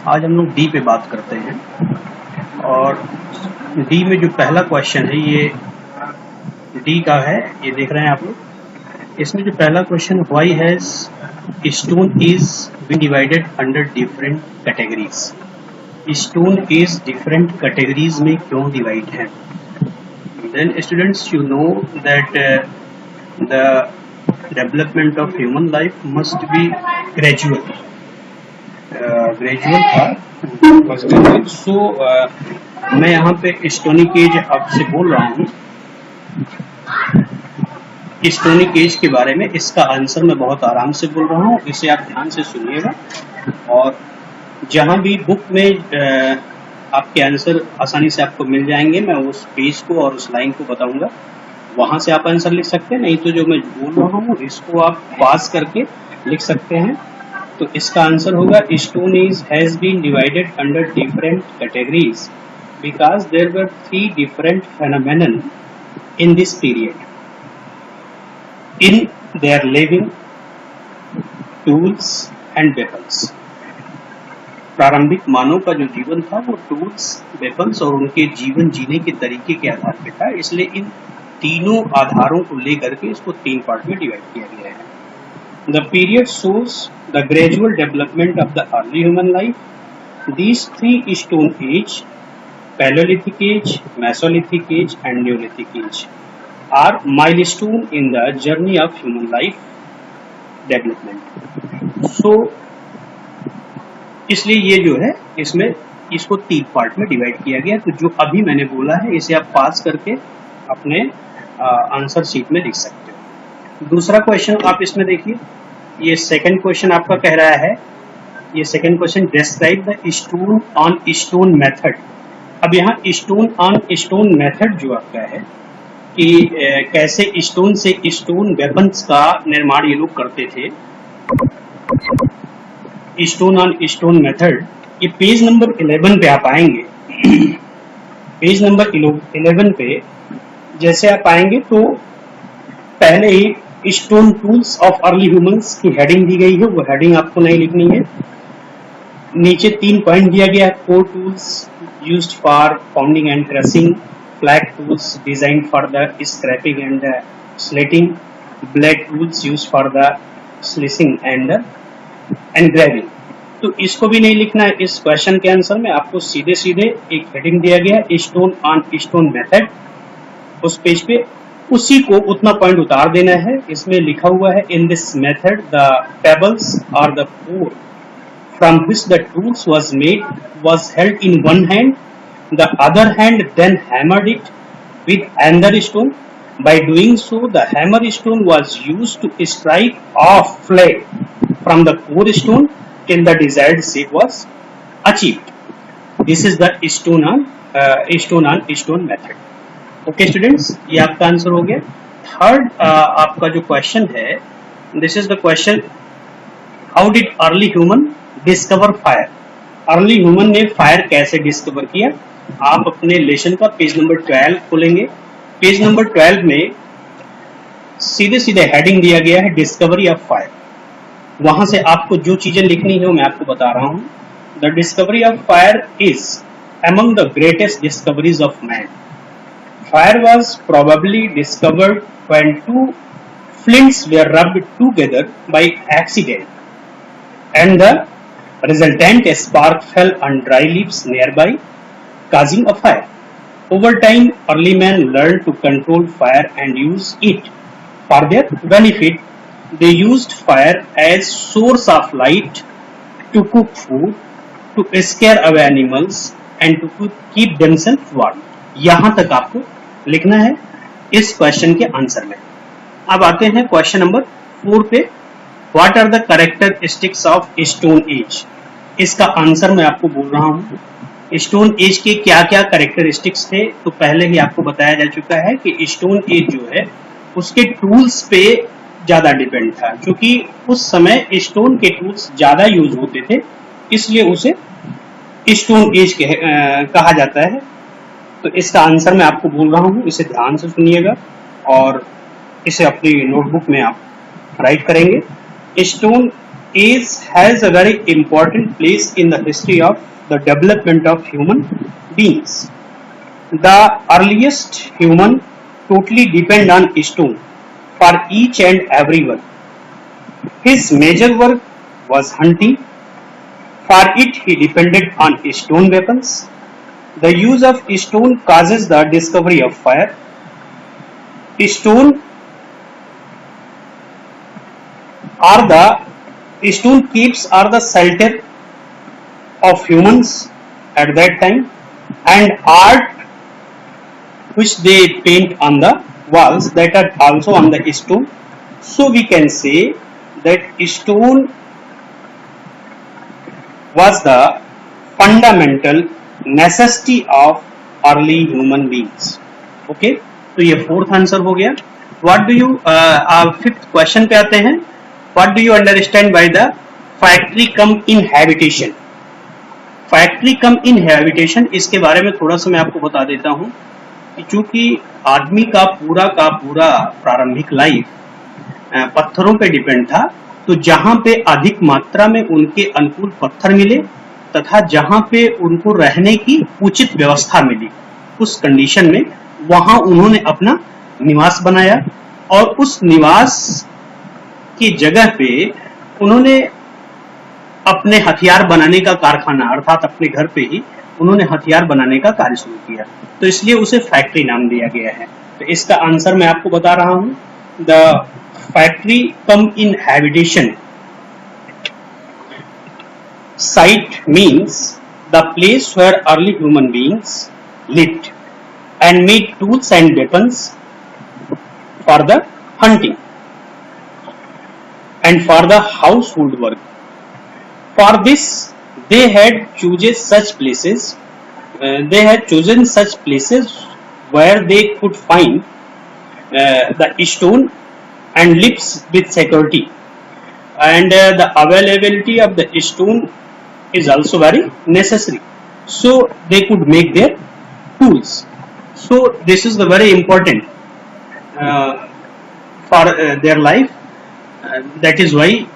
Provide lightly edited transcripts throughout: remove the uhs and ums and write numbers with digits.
आज हम लोग डी पे बात करते हैं और डी में जो पहला क्वेश्चन है ये डी का है, ये देख रहे हैं आप लोग। इसमें जो पहला question, why has stone age been divided under different categories. Stone age different categories में क्यों डिवाइड है। Then students you know that the development of human life must be gradual था। सो मैं यहाँ पे स्टोनिक एज आपसे बोल रहा हूँ। स्टोनिक एज के बारे में इसका आंसर मैं बहुत आराम से बोल रहा हूँ, इसे आप ध्यान से सुनिएगा और जहाँ भी बुक में आपके आंसर आसानी से आपको मिल जाएंगे, मैं उस पेज को और उस लाइन को बताऊंगा, वहां से आप आंसर लिख सकते हैं। नहीं तो जो मैं बोल रहा हूँ इसको आप पास करके लिख सकते हैं। तो इसका आंसर होगा stone age has been divided under different categories because there were 3 different phenomenon in this period in their living tools and weapons. प्रारंभिक मानव का जो जीवन था वो टूल्स, वेपन्स और उनके जीवन जीने के तरीके के आधार पर था, इसलिए इन तीनों आधारों को लेकर के इसको 3 पार्ट में डिवाइड किया गया है। The period shows the gradual development of the early human life. These 3 stone age, Paleolithic age, Mesolithic age and Neolithic age are milestone in the journey of human life development. So इसलिए ये जो है इसमें इसको 3 part में divide किया गया। तो जो अभी मैंने बोला है इसे आप पास करके अपने आंसर शीट में लिख सकते हो। दूसरा क्वेश्चन आप इसमें देखिए, ये सेकंड क्वेश्चन आपका कह रहा है, ये second question describe the stone on stone method. अब यहाँ स्टोन ऑन स्टोन मेथड जो आपका है कि कैसे स्टोन से स्टोन वेपन्स का निर्माण ये लोग करते थे, स्टोन ऑन स्टोन मेथड, ये पेज नंबर 11 पे आप आएंगे। पेज नंबर 11 पे जैसे आप आएंगे तो पहले ही stone tools of early humans की हेडिंग दी गई है, वो हेडिंग आपको नहीं लिखनी है। नीचे 3 पॉइंट दिया गया है, core tools used for pounding and crushing, flat tools designed for the scraping and slating, blade tools used for the slicing and engraving. तो इसको भी नहीं लिखना है। इस क्वेश्चन के आंसर में आपको सीधे सीधे एक हेडिंग दिया गया है, स्टोन ऑन स्टोन मेथड। उस पेज पे उसी को उतना पॉइंट उतार देना है। इसमें लिखा हुआ है in this method the pebbles और the core from which the tools was made was held in one hand, the other hand then hammered it with another stone. By doing so, the hammer stone was used to strike off flake from the core stone till the desired shape was achieved. This is the stone on stone method. Okay students, ये आपका answer हो गया। Third आपका जो question है, this is the question, how did early human discover fire. Early human ने fire कैसे discover किया। आप अपने लेसन का पेज नंबर 12 खोलेंगे। पेज नंबर 12 में सीधे सीधे हेडिंग दिया गया है डिस्कवरी ऑफ फायर। वहां से आपको जो चीजें लिखनी है वो मैं आपको बता रहा हूं। The discovery of fire is among the greatest discoveries of man. Fire was probably discovered when 2 flints were rubbed together by accident and the resultant spark fell on dry leaves nearby, causing a fire. Over time, early men learned to control fire and use it for their benefit. They used fire as source of light to cook food, to scare away animals, and to keep themselves warm. यहाँ तक आपको लिखना है इस question के answer में। अब आते हैं क्वेश्चन नंबर 4 पे। What are the characteristics of stone age? इसका आंसर मैं आपको बोल रहा हूँ। स्टोन एज के क्या क्या कैरेक्टरिस्टिक्स थे, तो पहले ही आपको बताया जा चुका है कि स्टोन एज जो है उसके टूल्स पे ज्यादा डिपेंड था, क्योंकि उस समय स्टोन के टूल्स ज्यादा यूज होते थे, इसलिए उसे स्टोन एज कहा जाता है। तो इसका आंसर मैं आपको बोल रहा हूँ, इसे ध्यान से सुनिएगा और इसे अपनी नोटबुक में आप राइट करेंगे। Stone age has a very important place in the history of the development of human beings. The earliest human totally depend on stone for each and every work. His major work was hunting. For it he depended on stone weapons. The use of stone causes the discovery of fire. Stone keeps are the shelter of humans at that time, and art which they paint on the walls that are also on the stone. So we can say that stone was the fundamental necessity of early human beings. Okay, तो ये fourth answer हो गया. What do you fifth question पे आते हैं. What do you understand by the factory cum inhabitation? Factory cum inhabitation, इसके बारे में थोड़ा सा मैं आपको बता देता हूं कि चूंकि आदमी का पूरा प्रारंभिक लाइफ पत्थरों पे डिपेंड था, तो जहां पे अधिक मात्रा में उनके अनुकूल पत्थर मिले तथा जहां पे उनको रहने की उचित व्यवस्था मिली, उस कंडीशन में वहां उन्होंने अपना निवास बनाया और उस निवास की जगह पे उन्होंने अपने हथियार बनाने का कारखाना अर्थात अपने घर पे ही उन्होंने हथियार बनाने का कार्य शुरू किया, तो इसलिए उसे फैक्ट्री नाम दिया गया है. तो इसका आंसर मैं आपको बता रहा हूं. The factory cum inhabitation site means the place where early human beings lived and made tools and weapons for the hunting and for the household work. For this, they had chosen such places. Where they could find the stone and lives with security, and the availability of the stone is also very necessary. So they could make their tools. So this is the very important for their life. That is why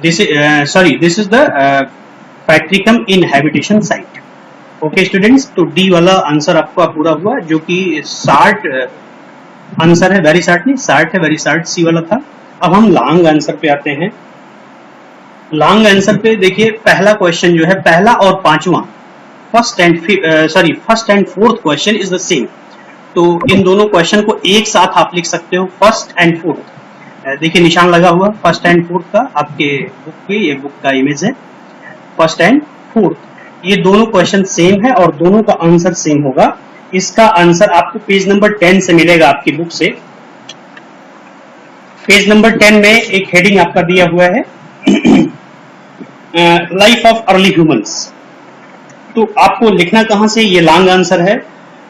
this is the factory cum inhabitation site. Okay students, तो D वाला answer आपका पूरा हुआ, जो कि short answer है, very short नहीं, short है, वेरी शार्ट सी वाला था. अब हम लॉन्ग आंसर पे आते हैं. लॉन्ग आंसर पे देखिए, पहला क्वेश्चन जो है, पहला और पांचवा, first and fourth question is the same. तो इन दोनों क्वेश्चन को एक साथ आप लिख सकते हो, फर्स्ट एंड फोर्थ. देखिए निशान लगा हुआ फर्स्ट एंड फोर्थ का आपके बुक पे, ये बुक का इमेज है. फर्स्ट एंड फोर्थ, ये दोनों क्वेश्चन सेम है और दोनों का आंसर सेम होगा. इसका आंसर आपको पेज नंबर 10 से मिलेगा आपकी बुक से. पेज नंबर 10 में एक हेडिंग आपका दिया हुआ है, लाइफ ऑफ अर्ली ह्यूमंस. तो आपको लिखना कहां से, ये लॉन्ग आंसर है,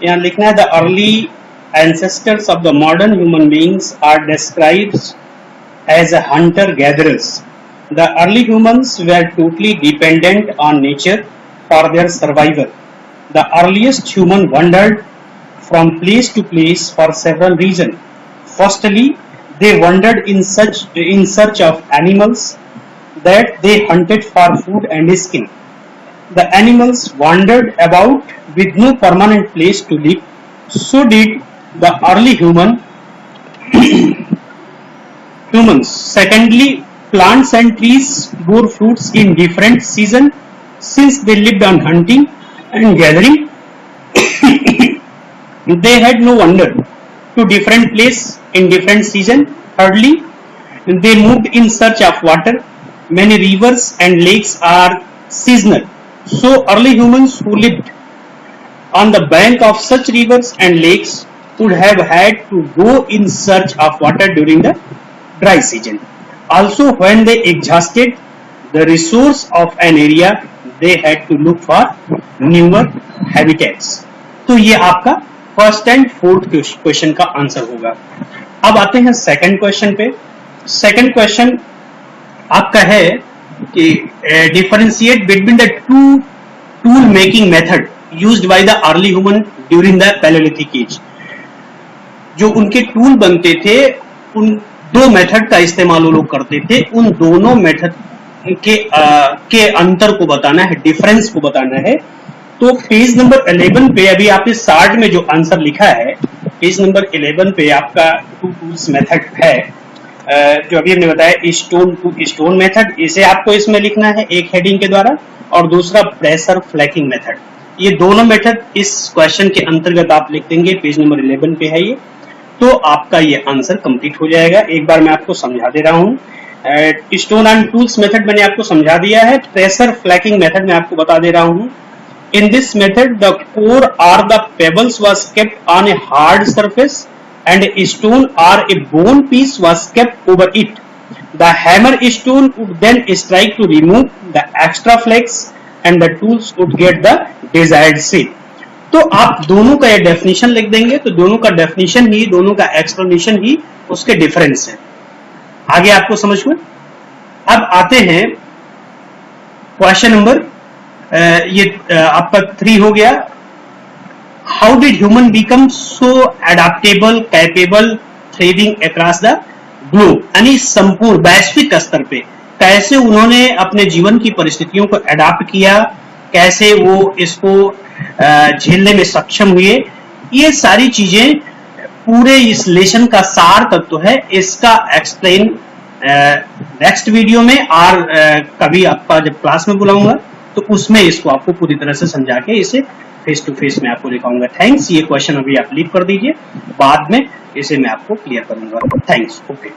यहाँ लिखना है the early ancestors of the modern human beings are described as hunter-gatherers. The early humans were totally dependent on nature for their survival. The earliest human wandered from place to place for several reasons. Firstly, they wandered in search of animals that they hunted for food and skin. The animals wandered about with no permanent place to live. So did the early humans. Secondly, plants and trees bore fruits in different seasons since they lived on hunting and gathering. They had no wander to different place in different season. Thirdly, they moved in search of water. Many rivers and lakes are seasonal. So early humans who lived on the bank of such rivers and lakes would have had to go in search of water during the dry season. Also, when they exhausted the resource of an area, they had to look for newer habitats. तो ये आपका first and fourth question का answer होगा. अब आते हैं second question पे. Second question आपका है कि differentiate between the two tool making method used by the early human during the palaeolithic age. जो उनके टूल बनते थे, उन दो मेथड का इस्तेमाल वो लोग करते थे. उन दोनों मेथड के अंतर को बताना है, डिफरेंस को बताना है। तो पेज नंबर 11 पे अभी आपने चार्ट में जो आंसर लिखा है, पेज नंबर 11 पे आपका टू टूल्स मेथड है, जो अभी हमने बताया स्टोन टू स्टोन मेथड, इसे आपको इसमें लिखना है एक हेडिंग के द्वारा, और दूसरा प्रेशर फ्लैकिंग मेथड। ये दोनों मेथड इस क्वेश्चन के अंतर्गत आप लिख देंगे, पेज नंबर 11 पे है ये, तो आपका ये आंसर कंप्लीट हो जाएगा। एक बार मैं आपको समझा दे रहा हूँ। स्टोन एंड टूल्स मेथड मैंने आपको समझा दिया है, प्रेशर फ्लैकिंग मेथड मैं आपको बता दे रहा हूँ। In this method, the core or the pebbles was kept on a hard surface and a stone or a bone piece was kept over it. The hammer stone would then strike to remove the extra flakes and the tools would get the desired shape. तो आप दोनों का ये definition लिख देंगे, तो दोनों का डेफिनेशन ही, दोनों का एक्सप्लेनेशन ही उसके डिफरेंस है। आगे आपको समझ में। अब आते हैं क्वेश्चन नंबर, ये आपका 3 हो गया। How did human become so adaptable capable thriving across the globe, यानी संपूर्ण वैश्विक स्तर पे कैसे उन्होंने अपने जीवन की परिस्थितियों को अडॉप्ट किया, कैसे वो इसको झेलने में सक्षम हुए, ये सारी चीजें पूरे इस लेसन का सार तत्व है। इसका एक्सप्लेन नेक्स्ट वीडियो में, और कभी आपका जब क्लास में बुलाऊंगा तो उसमें इसको आपको पूरी तरह से समझा के इसे फेस टू फेस में आपको दिखाऊंगा। थैंक्स। ये क्वेश्चन अभी आप लीव कर दीजिए, बाद में इसे मैं आपको क्लियर करूंगा। थैंक्स। ओके।